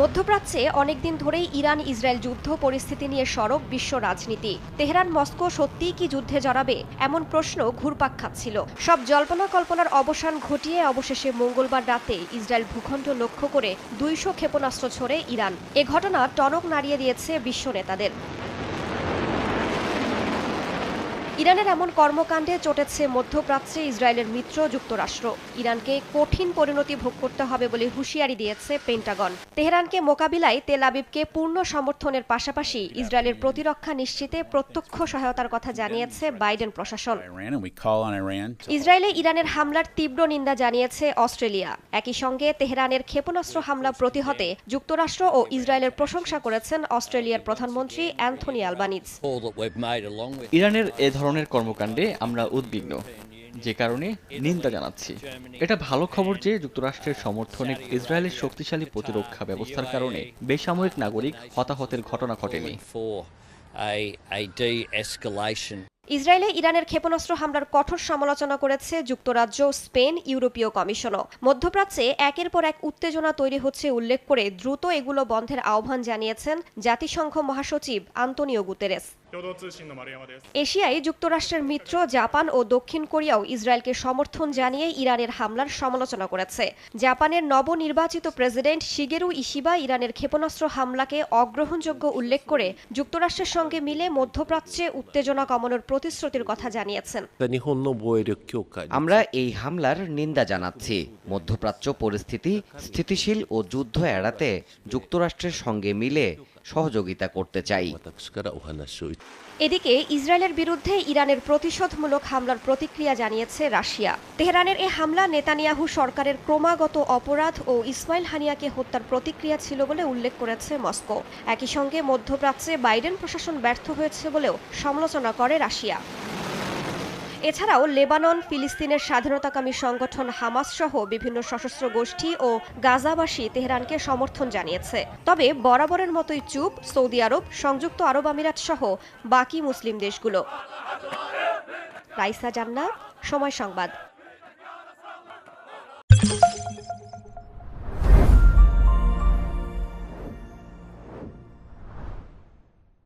মধ্যপ্রাচ্যে অনেকদিন ধরেই ইরান ইসরায়েল যুদ্ধ পরিস্থিতি নিয়ে সরব বিশ্ব রাজনীতি। তেহরান মস্কো সত্যিই কি যুদ্ধে জড়াবে এমন প্রশ্ন ঘুরপাক খাচ্ছিল। সব জল্পনা কল্পনার অবসান ঘটিয়ে অবশেষে মঙ্গলবার রাতে ইসরায়েল ভূখণ্ড লক্ষ্য করে 200 ক্ষেপণাস্ত্র ছোড়ে ইরান। এ ঘটনা টনক নাড়িয়ে দিয়েছে বিশ্ব নেতাদের। ইরানের এমন কর্মকাণ্ডে চটেছে মধ্যপ্রাচ্যে ইসরায়েলের মিত্র যুক্তরাষ্ট্র। ইরানকে কঠিন পরিণতি ভোগ করতে হবে বলে হুঁশিয়ারি দিয়েছে পেন্টাগন। তেহরানকে মোকাবিলায় তেল আবিবকে পূর্ণ সমর্থনের পাশাপাশি ইসরায়েলের প্রতিরক্ষা নিশ্চিতে প্রত্যক্ষ সহায়তার কথা জানিয়েছে বাইডেন প্রশাসন। ইসরায়েলে ইরানের হামলার তীব্র নিন্দা জানিয়েছে অস্ট্রেলিয়া। একই সঙ্গে তেহরানের ক্ষেপণাস্ত্র হামলা প্রতিহতে যুক্তরাষ্ট্র ও ইসরায়েলের প্রশংসা করেছেন অস্ট্রেলিয়ার প্রধানমন্ত্রী অ্যান্থনি আলবানিজ। ইরানের ধরনের কর্মকাণ্ডে আমরা উদ্বিগ্ন, যে কারণে নিন্দা জানাচ্ছি। এটা ভালো খবর যে যুক্তরাষ্ট্রের সমর্থনে ইসরায়েলের শক্তিশালী প্রতিরক্ষা ব্যবস্থার কারণে বেসামরিক নাগরিক হতাহতের ঘটনা ঘটেনি। ইসরায়েলে ইরানের ক্ষেপণাস্ত্র হামলার কঠোর সমালোচনা করেছে যুক্তরাজ্য, স্পেন, ইউরোপীয় কমিশনও। মধ্যপ্রাচ্যে একের পর এক উত্তেজনা তৈরি হচ্ছে উল্লেখ করে দ্রুত এগুলো বন্ধের আহ্বান জানিয়েছেন জাতিসংঘ মহাসচিব আন্তোনিও গুতেরেস। এশিয়ায় যুক্তরাষ্ট্রের মিত্র জাপান ও দক্ষিণ কোরিয়াও ইসরায়েলকে সমর্থন জানিয়ে ইরানের হামলার সমালোচনা করেছে। জাপানের নবনির্বাচিত প্রেসিডেন্ট শিগেরু ইশিবা ইরানের ক্ষেপণাস্ত্র হামলাকে অগ্রহণযোগ্য উল্লেখ করে যুক্তরাষ্ট্রের সঙ্গে মিলে মধ্যপ্রাচ্যে উত্তেজনা কমানোর প্রতিশ্রুতির কথা জানিয়েছেন। আমরা এই হামলার নিন্দা জানাচ্ছি। মধ্যপ্রাচ্য পরিস্থিতি স্থিতিশীল ও যুদ্ধ এড়াতে যুক্তরাষ্ট্রের সঙ্গে মিলে সহযোগিতা করতে চাই। এদিকে ইসরায়েলের বিরুদ্ধে ইরানের প্রতিশোধমূলক হামলার প্রতিক্রিয়া জানিয়েছে রাশিয়া। তেহরানের এ হামলা নেতানিয়াহু সরকারের ক্রমাগত অপরাধ ও ইসমাইল হানিয়াকে হত্যার প্রতিক্রিয়া ছিল বলে উল্লেখ করেছে মস্কো। একই সঙ্গে মধ্যপ্রাচ্যে বাইডেন প্রশাসন ব্যর্থ হয়েছে বলেও সমালোচনা করে রাশিয়া। এছাড়াও লেবানন, ফিলিস্তিনের স্বাধীনতাকামী সংগঠন হামাস সহ বিভিন্ন সশস্ত্র গোষ্ঠী ও গাজাবাসী তেহরানকে সমর্থন জানিয়েছে। তবে বরাবরের মতোই চুপ সৌদি আরব, সংযুক্ত আরব আমিরাত সহ বাকি মুসলিম দেশগুলো। রাইসা জান্নাত, সময় সংবাদ।